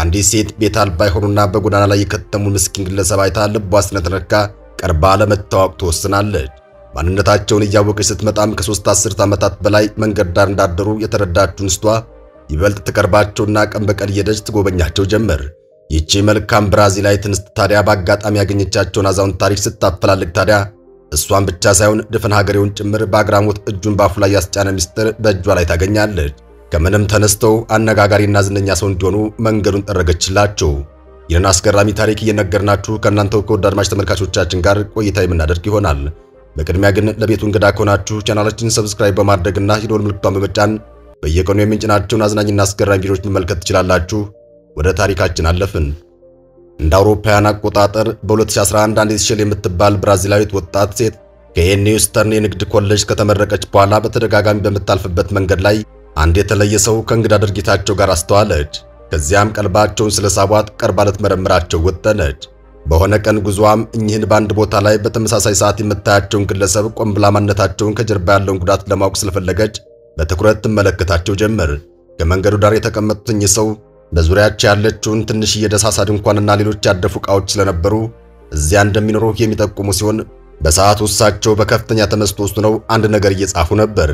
አንዲት ሴት ቤት አልባ የሆኑና በጎዳና ላይ የከተሙ ምስኪን ግለሰብ አይታ ልቧ ስለተነካ ቀርባ ለመታወቅ ትወስናለች። ማንነታቸውን እያወቀች ስትመጣም ከ3 አስርት ዓመታት በላይ መንገድ ዳር እንዳደሩ የተረዳችው ንስቷ ይበልጥ ተቀርባቸውና ቀን በቀን እየሄደች ትጎበኛቸው ጀመር። ይህች መልካም ብራዚላዊት እንስት ታዲያ በአጋጣሚ ያገኘቻቸውን አዛውንት ታሪክ ስታፈላልግ ታዲያ እሷን ብቻ ሳይሆን ድፍን ሀገሬውን ጭምር በአግራሞት እጁን ባፉ ላይ ያስጫነ ሚስጥር በእጇ ላይ ታገኛለች። ከምንም ተነስተው አነጋጋሪና ዝነኛ ሰው እንዲሆኑ መንገዱን ጠረገችላቸው። ይህን አስገራሚ ታሪክ እየነገርናችሁ ከእናንተው ከወዳጅ አድማጭ ተመልካቾቻችን ጋር ቆይታ የምናደርግ ይሆናል። በቅድሚያ ግን ለቤቱ እንግዳ ከሆናችሁ ቻናላችንን ሰብስክራይብ በማድረግና የደወል ምልክቱን በመጫን በየቀኑ የምንጭናቸውን አዝናኝና አስገራሚ ቪዲዮዎች መመልከት ትችላላችሁ። ወደ ታሪካችን አለፍን። እንደ አውሮፓውያን አቆጣጠር በ2011 አንዲት ሼል የምትባል ብራዚላዊት ወጣት ሴት ከኒውስተርን የንግድ ኮሌጅ ከተመረቀች በኋላ በተደጋጋሚ በምታልፍበት መንገድ ላይ አንድ የተለየ ሰው ከእንግዳ ድርጊታቸው ጋር አስተዋለች። ከዚያም ቀልባቸውን ስለሳቧት ቀርባ ልትመረምራቸው ወጠነች። በሆነ ቀን ጉዟም እኚህን በአንድ ቦታ ላይ በተመሳሳይ ሰዓት የምታያቸውን ግለሰብ ቆም ብላ ማንነታቸውን ከጀርባ ያለውን ጉዳት ለማወቅ ስለፈለገች በትኩረት ትመለከታቸው ጀመር። ከመንገዱ ዳር የተቀመጡት እኚህ ሰው በዙሪያቸው ያለችውን ትንሽዬ ደሳሳ ድንኳንና ሌሎች ያደፉ ዕቃዎች ስለነበሩ እዚያ እንደሚኖሩ የሚጠቁሙ ሲሆን በሰዓቱ እሳቸው በከፍተኛ ተመስጦ ውስጥ ነው አንድ ነገር እየጻፉ ነበር።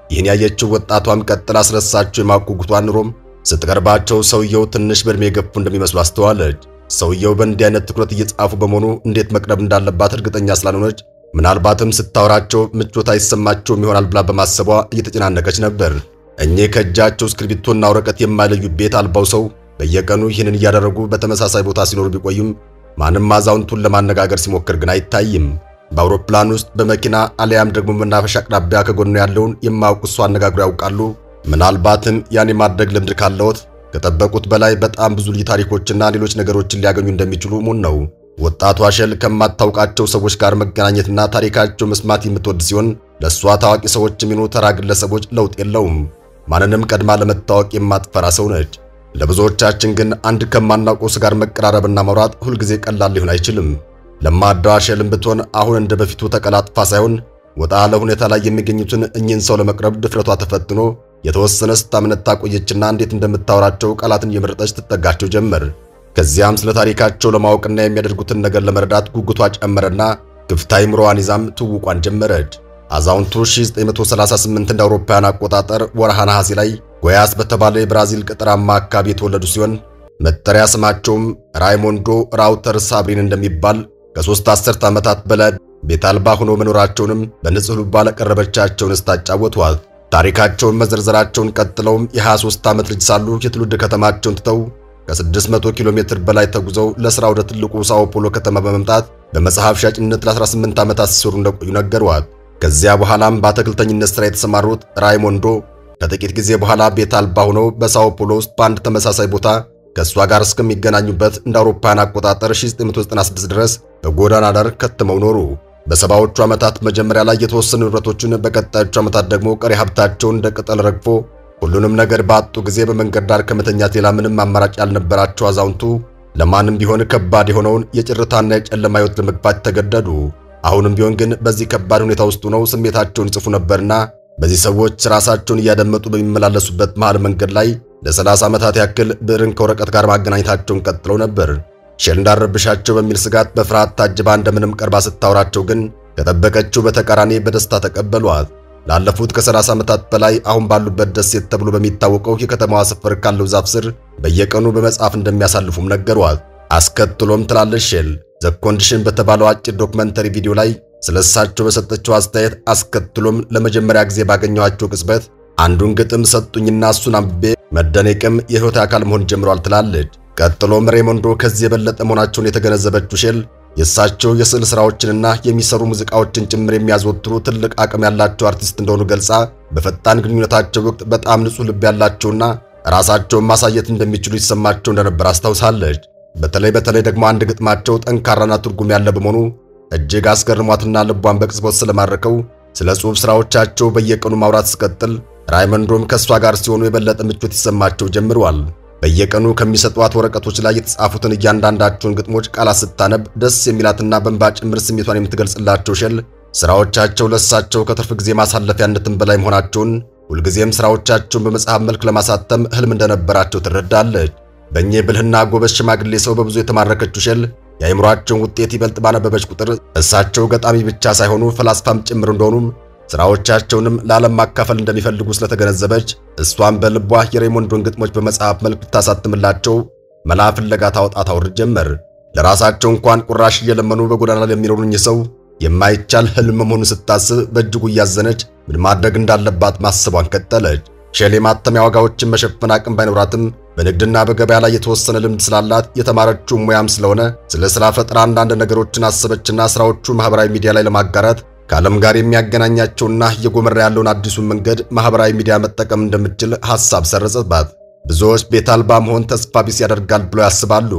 ይህን ያየችው ወጣቷም ቀጥላ ስለሳቸው የማወቅ ጉጉቷን ኑሮም ስትቀርባቸው ሰውየው ትንሽ በእድሜ የገፉ እንደሚመስሉ አስተዋለች። ሰውየው በእንዲህ አይነት ትኩረት እየጻፉ በመሆኑ እንዴት መቅረብ እንዳለባት እርግጠኛ ስላልሆነች ምናልባትም ስታወራቸው ምቾት አይሰማቸውም ይሆናል ብላ በማሰቧ እየተጨናነቀች ነበር። እኚህ ከእጃቸው እስክሪብቶና ወረቀት የማይለዩ ቤት አልባው ሰው በየቀኑ ይህንን እያደረጉ በተመሳሳይ ቦታ ሲኖሩ ቢቆዩም ማንም አዛውንቱን ለማነጋገር ሲሞክር ግን አይታይም። በአውሮፕላን ውስጥ በመኪና አሊያም ደግሞ መናፈሻ አቅራቢያ ከጎኑ ያለውን የማያውቁ ሰው አነጋግረው ያውቃሉ? ምናልባትም ያን የማድረግ ልምድ ካለዎት ከጠበቁት በላይ በጣም ብዙ ልዩ ታሪኮችና ሌሎች ነገሮችን ሊያገኙ እንደሚችሉ ሙን ነው። ወጣቷ ሼል ከማታውቃቸው ሰዎች ጋር መገናኘትና ታሪካቸው መስማት የምትወድ ሲሆን ለሷ ታዋቂ ሰዎች የሚሆኑ ተራ ግለሰቦች ለውጥ የለውም። ማንንም ቀድማ ለመታወቅ የማትፈራ ሰው ነች። ለብዙዎቻችን ግን አንድ ከማናውቀው ሰው ጋር መቀራረብና ማውራት ሁልጊዜ ቀላል ሊሆን አይችልም። ለማዳዋ ሼልም ብትሆን አሁን እንደ በፊቱ ተቀላጥፋ ሳይሆን ወጣ ያለ ሁኔታ ላይ የሚገኙትን እኚህን ሰው ለመቅረብ ድፍረቷ ተፈትኖ የተወሰነ ስታምነታ ቆየችና እንዴት እንደምታወራቸው ቃላትን እየመረጠች ትጠጋቸው ጀመር። ከዚያም ስለ ታሪካቸው ለማወቅና የሚያደርጉትን ነገር ለመረዳት ጉጉቷ ጨመረና ክፍት አእምሮዋን ይዛም ትውቋን ጀመረች። አዛውንቱ 1938 እንደ አውሮፓውያን አቆጣጠር ወርሃ ነሐሴ ላይ ጎያስ በተባለ የብራዚል ገጠራማ አካባቢ የተወለዱ ሲሆን መጠሪያ ስማቸውም ራይሞንዶ ራውተር ሳብሪን እንደሚባል ከ3 አስርት ዓመታት በላይ ቤት አልባ ሆኖ መኖራቸውንም በንጹህ ልቧ ለቀረበቻቸውን ስታጫወቷል። ታሪካቸውን መዘርዘራቸውን ቀጥለውም የ23 ዓመት ልጅ ሳሉ የትውልድ ከተማቸውን ትተው ከ600 ኪሎ ሜትር በላይ ተጉዘው ለሥራ ወደ ትልቁ ሳኦ ፖሎ ከተማ በመምጣት በመጽሐፍ ሻጭነት ለ18 ዓመታት ሲሰሩ እንደቆዩ ነገሯት። ከዚያ በኋላም በአትክልተኝነት ሥራ የተሰማሩት ራይሞንዶ ከጥቂት ጊዜ በኋላ ቤት አልባ ሆነው በሳኦ ፖሎ ውስጥ በአንድ ተመሳሳይ ቦታ ከእሷ ጋር እስከሚገናኙበት እንደ አውሮፓውያን አቆጣጠር 1996 ድረስ በጎዳና ዳር ከትመው ኖሩ። በሰባዎቹ ዓመታት መጀመሪያ ላይ የተወሰኑ ንብረቶችን በቀጣዮቹ ዓመታት ደግሞ ቀሪ ሀብታቸውን እንደ ቅጠል ረግፎ ሁሉንም ነገር ባጡ ጊዜ በመንገድ ዳር ከመተኛት ሌላ ምንም አማራጭ ያልነበራቸው አዛውንቱ ለማንም ቢሆን ከባድ የሆነውን የጭርታና የጨለማ ሕይወት ለመግፋት ተገደዱ። አሁንም ቢሆን ግን በዚህ ከባድ ሁኔታ ውስጥ ሆነው ስሜታቸውን ይጽፉ ነበርና በዚህ ሰዎች ራሳቸውን እያደመጡ በሚመላለሱበት መሃል መንገድ ላይ ለ30 ዓመታት ያክል ብዕርን ከወረቀት ጋር ማገናኘታቸውን ቀጥለው ነበር። ሼል እንዳረብሻቸው በሚል ስጋት በፍርሃት ታጅባ እንደምንም ቀርባ ስታወራቸው ግን ከጠበቀችው በተቃራኒ በደስታ ተቀበሏት። ላለፉት ከ30 ዓመታት በላይ አሁን ባሉበት ደሴት ተብሎ በሚታወቀው የከተማዋ ሰፈር ካለው ዛፍ ስር በየቀኑ በመጽሐፍ እንደሚያሳልፉም ነገሯት። አስከትሎም ትላለች ሼል ዘ ኮንዲሽን በተባለው አጭር ዶክመንተሪ ቪዲዮ ላይ ስለሳቸው በሰጠችው አስተያየት አስከትሎም ለመጀመሪያ ጊዜ ባገኘኋቸው ቅጽበት አንዱን ግጥም ሰጡኝና እሱን አንብቤ መደነቅም የሕይወት አካል መሆን ጀምሯል ትላለች። ቀጥሎም ሬሞንዶ ከዚህ የበለጠ መሆናቸውን የተገነዘበችው ሼል የሳቸው የስዕል ስራዎችንና የሚሰሩ ሙዚቃዎችን ጭምር የሚያዘወትሩ ትልቅ አቅም ያላቸው አርቲስት እንደሆኑ ገልጻ በፈጣን ግንኙነታቸው ወቅት በጣም ንጹህ ልብ ያላቸውና ራሳቸውን ማሳየት እንደሚችሉ ይሰማቸው እንደነበር አስታውሳለች። በተለይ ደግሞ አንድ ግጥማቸው ጠንካራና ትርጉም ያለ በመሆኑ እጅግ አስገርሟትና ልቧን በቅጽበት ስለማረከው ስለ ጽሑፍ ስራዎቻቸው በየቀኑ ማውራት ሲቀጥል ራይሞንዶም ከሷ ጋር ሲሆኑ የበለጠ ምቾት ይሰማቸው ጀምሯል። በየቀኑ ከሚሰጧት ወረቀቶች ላይ የተጻፉትን እያንዳንዳቸውን ግጥሞች ቃላት ስታነብ ደስ የሚላትና በእንባ ጭምር ስሜቷን የምትገልጽላቸው ሼል ስራዎቻቸው ለሳቸው ከትርፍ ጊዜ ማሳለፊያነትም በላይ መሆናቸውን ሁልጊዜም ስራዎቻቸውን በመጽሐፍ መልክ ለማሳተም ህልም እንደነበራቸው ትረዳለች። በእኚህ ብልህና ጎበዝ ሽማግሌ ሰው በብዙ የተማረከችው ሼል የአእምሯቸውን ውጤት ይበልጥ ባነበበች ቁጥር እሳቸው ገጣሚ ብቻ ሳይሆኑ ፈላስፋም ጭምር እንደሆኑም ስራዎቻቸውንም ለዓለም ማካፈል እንደሚፈልጉ ስለተገነዘበች እሷም በልቧ የሬሞንዶን ግጥሞች በመጽሐፍ መልክ ልታሳትምላቸው መላ ፍለጋ ታወጣ ታውርድ ጀመር። ለራሳቸው እንኳን ቁራሽ እየለመኑ በጎዳና ለሚኖሩኝ ሰው የማይቻል ህልም መሆኑን ስታስብ በእጅጉ እያዘነች ምን ማድረግ እንዳለባት ማሰቧን ቀጠለች። ሼል የማተሚያ ዋጋዎችን መሸፈን አቅም ባይኖራትም በንግድና በገበያ ላይ የተወሰነ ልምድ ስላላት የተማረችው ሙያም ስለሆነ ስለ ስራ ፈጠራ አንዳንድ ነገሮችን አሰበችና ስራዎቹ ማህበራዊ ሚዲያ ላይ ለማጋራት ከዓለም ጋር የሚያገናኛቸውና እየጎመራ ያለውን አዲሱን መንገድ ማህበራዊ ሚዲያ መጠቀም እንደምትችል ሐሳብ ሰረጸባት። ብዙዎች ቤት አልባ መሆን ተስፋ ቢስ ያደርጋል ብለው ያስባሉ።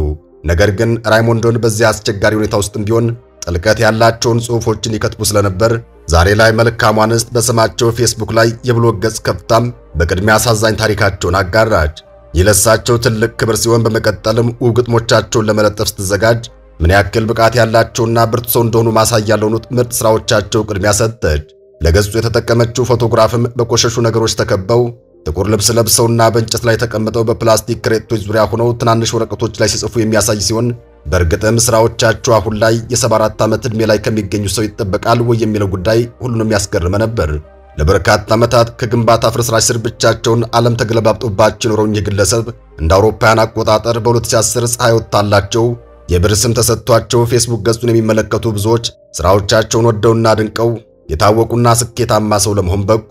ነገር ግን ራይሞንዶን በዚህ አስቸጋሪ ሁኔታ ውስጥም ቢሆን ጥልቀት ያላቸውን ጽሑፎችን ይከትቡ ስለነበር ዛሬ ላይ መልካሟ አንስት በስማቸው ፌስቡክ ላይ የብሎግ ገጽ ከፍታም በቅድሚያ አሳዛኝ ታሪካቸውን አጋራች። ይለሳቸው ትልቅ ክብር ሲሆን በመቀጠልም ውብ ግጥሞቻቸውን ለመለጠፍ ስትዘጋጅ ምን ያክል ብቃት ያላቸውና ብርቱ ሰው እንደሆኑ ማሳያ ለሆኑት ምርጥ ስራዎቻቸው ቅድሚያ ሰጠች። ለገጹ የተጠቀመችው ፎቶግራፍም በቆሸሹ ነገሮች ተከበው ጥቁር ልብስ ለብሰውና በእንጨት ላይ ተቀምጠው በፕላስቲክ ክሬቶች ዙሪያ ሆነው ትናንሽ ወረቀቶች ላይ ሲጽፉ የሚያሳይ ሲሆን በእርግጥም ስራዎቻቸው አሁን ላይ የ74 ዓመት ዕድሜ ላይ ከሚገኙ ሰው ይጠበቃል ወይ የሚለው ጉዳይ ሁሉንም ያስገርመ ነበር። ለበርካታ ዓመታት ከግንባታ ፍርስራሽ ስር ብቻቸውን ዓለም ተገለባብጦባቸው የኖረው ይህ ግለሰብ እንደ አውሮፓውያን አቆጣጠር በ2010 ፀሐይ ወጣላቸው የብር ስም ተሰጥቷቸው ፌስቡክ ገጹን የሚመለከቱ ብዙዎች ስራዎቻቸውን ወደውና ድንቀው የታወቁና ስኬታማ ሰው ለመሆን በቁ።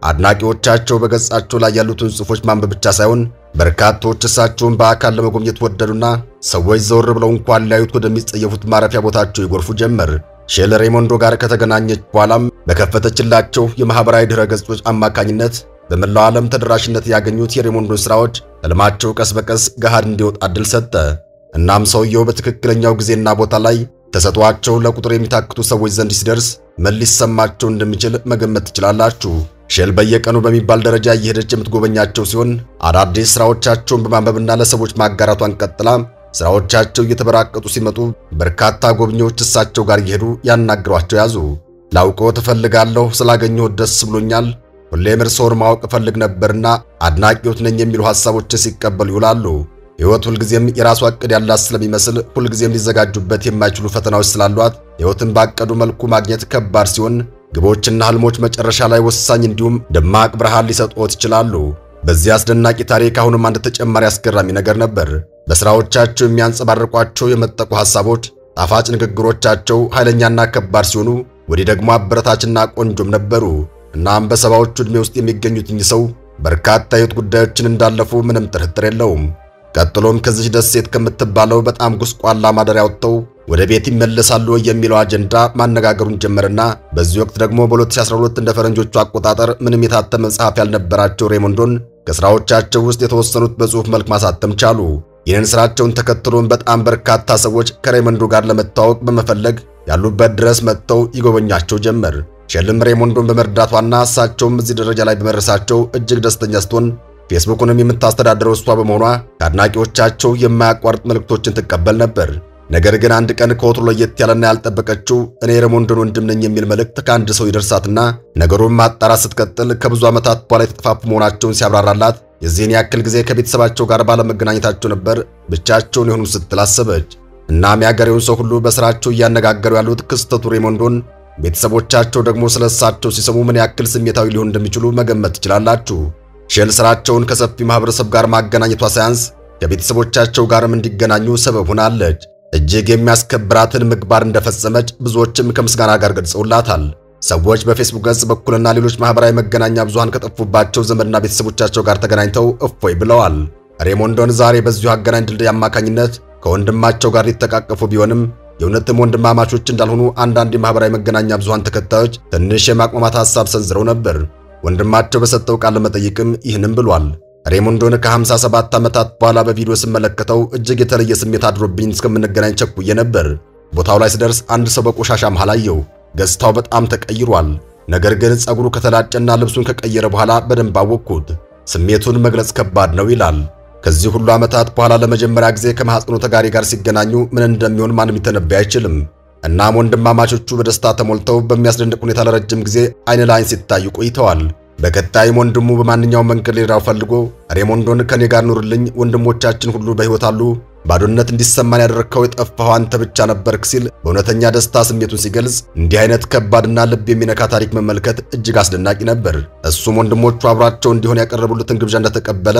አድናቂዎቻቸው በገጻቸው ላይ ያሉትን ጽሑፎች ማንበብ ብቻ ሳይሆን በርካቶች እሳቸውን በአካል ለመጎብኘት ወደዱና ሰዎች ዘወር ብለው እንኳን ሊያዩት ወደሚጸየፉት ማረፊያ ቦታቸው ይጎርፉ ጀመር። ሼል ሬሞንዶ ጋር ከተገናኘች በኋላም በከፈተችላቸው የማህበራዊ ድረ ገጾች አማካኝነት በመላው ዓለም ተደራሽነት ያገኙት የሬሞንዶ ስራዎች ህልማቸው ቀስ በቀስ ገሃድ እንዲወጣ እድል ሰጠ። እናም ሰውየው በትክክለኛው ጊዜና ቦታ ላይ ተሰጥቷቸው ለቁጥር የሚታክቱ ሰዎች ዘንድ ሲደርስ ምን ሊሰማቸው እንደሚችል መገመት ትችላላችሁ። ሼል በየቀኑ በሚባል ደረጃ እየሄደች የምትጎበኛቸው ሲሆን አዳዲስ ስራዎቻቸውን በማንበብና ለሰዎች ማጋራቷን ቀጥላ ስራዎቻቸው እየተበራከቱ ሲመጡ በርካታ ጎብኚዎች እሳቸው ጋር እየሄዱ ያናግሯቸው ያዙ። ላውቀው ተፈልጋለሁ፣ ስላገኘሁት ደስ ብሎኛል፣ ሁሌም እርስዎን ማወቅ እፈልግ ነበርና አድናቂዎት ነኝ የሚሉ ሐሳቦችን ሲቀበሉ ይውላሉ። ሕይወት ሁልጊዜም የራሷ ዕቅድ ያላት ስለሚመስል ሁልጊዜም ሊዘጋጁበት የማይችሉ ፈተናዎች ስላሏት ሕይወትን ባቀዱ መልኩ ማግኘት ከባድ ሲሆን ግቦችና ህልሞች መጨረሻ ላይ ወሳኝ እንዲሁም ደማቅ ብርሃን ሊሰጡት ይችላሉ። በዚህ አስደናቂ ታሪክ አሁንም አንድ ተጨማሪ አስገራሚ ነገር ነበር። በስራዎቻቸው የሚያንጸባርቋቸው የመጠቁ ሐሳቦች፣ ጣፋጭ ንግግሮቻቸው ኃይለኛና ከባድ ሲሆኑ ወዲህ ደግሞ አበረታችና ቆንጆም ነበሩ። እናም በሰባዎቹ ዕድሜ ውስጥ የሚገኙት እኚህ ሰው በርካታ የህይወት ጉዳዮችን እንዳለፉ ምንም ጥርጥር የለውም። ቀጥሎም ከዚህ ደሴት ከምትባለው በጣም ጉስቋላ ማደሪያ ወጥተው ወደ ቤት ይመለሳሉ የሚለው አጀንዳ ማነጋገሩን ጀመረና በዚህ ወቅት ደግሞ በ2012 እንደ ፈረንጆቹ አቆጣጠር ምንም የታተመ መጽሐፍ ያልነበራቸው ሬሞንዶን ከስራዎቻቸው ውስጥ የተወሰኑት በጽሑፍ መልክ ማሳተም ቻሉ። ይህን ስራቸውን ተከትሎም በጣም በርካታ ሰዎች ከሬሞንዶ ጋር ለመተዋወቅ በመፈለግ ያሉበት ድረስ መጥተው ይጎበኛቸው ጀመር። ሼልም ሬሞንዶን በመርዳቷና እሳቸውም እዚህ ደረጃ ላይ በመድረሳቸው እጅግ ደስተኛ ስትሆን ፌስቡክንም የምታስተዳድረው እሷ በመሆኗ ከአድናቂዎቻቸው የማያቋርጥ መልእክቶችን ትቀበል ነበር። ነገር ግን አንድ ቀን ከወትሮ ለየት ያለና ያልጠበቀችው እኔ ሬሞንዶን ወንድም ነኝ የሚል መልእክት ከአንድ ሰው ይደርሳትና ነገሩን ማጣራት ስትቀጥል ከብዙ ዓመታት በኋላ የተጠፋፉ መሆናቸውን ሲያብራራላት የዚህን ያክል ጊዜ ከቤተሰባቸው ጋር ባለመገናኘታቸው ነበር ብቻቸውን የሆኑ ስትል አሰበች። እናም የአገሬውን ሰው ሁሉ በስራቸው እያነጋገሩ ያሉት ክስተቱ ሬሞንዶን፣ ቤተሰቦቻቸው ደግሞ ስለሳቸው ሲሰሙ ምን ያክል ስሜታዊ ሊሆን እንደሚችሉ መገመት ትችላላችሁ። ሼል ስራቸውን ከሰፊ ማህበረሰብ ጋር ማገናኘቷ ሳያንስ ከቤተሰቦቻቸው ጋርም እንዲገናኙ ሰበብ ሆናለች። እጅግ የሚያስከብራትን ምግባር እንደፈጸመች ብዙዎችም ከምስጋና ጋር ገልጸውላታል። ሰዎች በፌስቡክ ገጽ በኩልና ሌሎች ማህበራዊ መገናኛ ብዙሃን ከጠፉባቸው ዘመድና ቤተሰቦቻቸው ጋር ተገናኝተው እፎይ ብለዋል። ሬሞንዶን ዛሬ በዚሁ አገናኝ ድልድይ አማካኝነት ከወንድማቸው ጋር ሊተቃቀፉ ቢሆንም የእውነትም ወንድማማቾች እንዳልሆኑ አንዳንድ የማህበራዊ መገናኛ ብዙሃን ተከታዮች ትንሽ የማቅማማት ሐሳብ ሰንዝረው ነበር። ወንድማቸው በሰጠው ቃለ መጠይቅም ይህንን ብሏል። ሬሞንዶን ከ57 ዓመታት በኋላ በቪዲዮ ስመለከተው እጅግ የተለየ ስሜት አድሮብኝ እስከምንገናኝ ቸኩዬ ነበር። ቦታው ላይ ስደርስ አንድ ሰው በቆሻሻ መሃል አየሁ። ገጽታው በጣም ተቀይሯል። ነገር ግን ጸጉሩ ከተላጨና ልብሱን ከቀየረ በኋላ በደንብ አወቅኩት። ስሜቱን መግለጽ ከባድ ነው ይላል። ከዚህ ሁሉ ዓመታት በኋላ ለመጀመሪያ ጊዜ ከማህፀኑ ተጋሪ ጋር ሲገናኙ ምን እንደሚሆን ማንም ሊተነበይ አይችልም። እናም ወንድማማቾቹ በደስታ ተሞልተው በሚያስደንቅ ሁኔታ ለረጅም ጊዜ አይን ለአይን ሲታዩ ቆይተዋል። በቀጣይም ወንድሙ በማንኛውም መንገድ ሊራው ፈልጎ ሬሞንዶን ከኔ ጋር ኑርልኝ፣ ወንድሞቻችን ሁሉ በሕይወት አሉ፣ ባዶነት እንዲሰማን ያደረከው የጠፋው አንተ ብቻ ነበርክ ሲል በእውነተኛ ደስታ ስሜቱን ሲገልጽ እንዲህ አይነት ከባድና ልብ የሚነካ ታሪክ መመልከት እጅግ አስደናቂ ነበር። እሱም ወንድሞቹ አብራቸው እንዲሆን ያቀረቡለትን ግብዣ እንደተቀበለ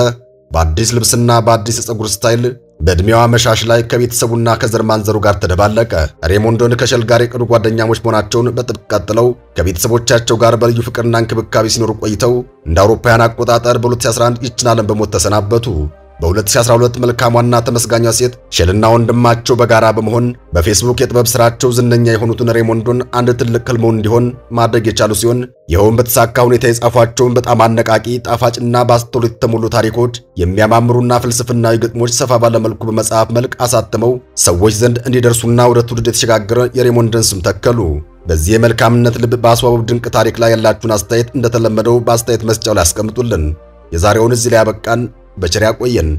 በአዲስ ልብስና በአዲስ የፀጉር ስታይል በእድሜዋ መሻሽ ላይ ከቤተሰቡና ከዘር ማንዘሩ ጋር ተደባለቀ። ሬሞንዶን ከሸል ጋር የቅርብ ጓደኛሞች መሆናቸውን በጥብቅ ቀጥለው ከቤተሰቦቻቸው ጋር በልዩ ፍቅርና እንክብካቤ ሲኖሩ ቆይተው እንደ አውሮፓውያን አቆጣጠር በ2011 ይህችን ዓለም በሞት ተሰናበቱ። በ2012 መልካሟና ተመስጋኟ ሴት ሸልና ወንድማቸው በጋራ በመሆን በፌስቡክ የጥበብ ስራቸው ዝነኛ የሆኑትን ሬሞንዶን አንድ ትልቅ ህልም እንዲሆን ማድረግ የቻሉ ሲሆን ይኸውም በተሳካ ሁኔታ የጻፏቸውን በጣም አነቃቂ ጣፋጭና በአስተውሎት የተሞሉ ታሪኮች የሚያማምሩና ፍልስፍናዊ ግጥሞች ሰፋ ባለ መልኩ በመጽሐፍ መልክ አሳትመው ሰዎች ዘንድ እንዲደርሱና ወደ ትውልድ የተሸጋገረ የሬሞንድን ስም ተከሉ። በዚህ የመልካምነት ልብ በአስዋበው ድንቅ ታሪክ ላይ ያላችሁን አስተያየት እንደተለመደው በአስተያየት መስጫው ላይ አስቀምጡልን። የዛሬውን እዚህ ላይ ያበቃን። በቸር ያቆየን።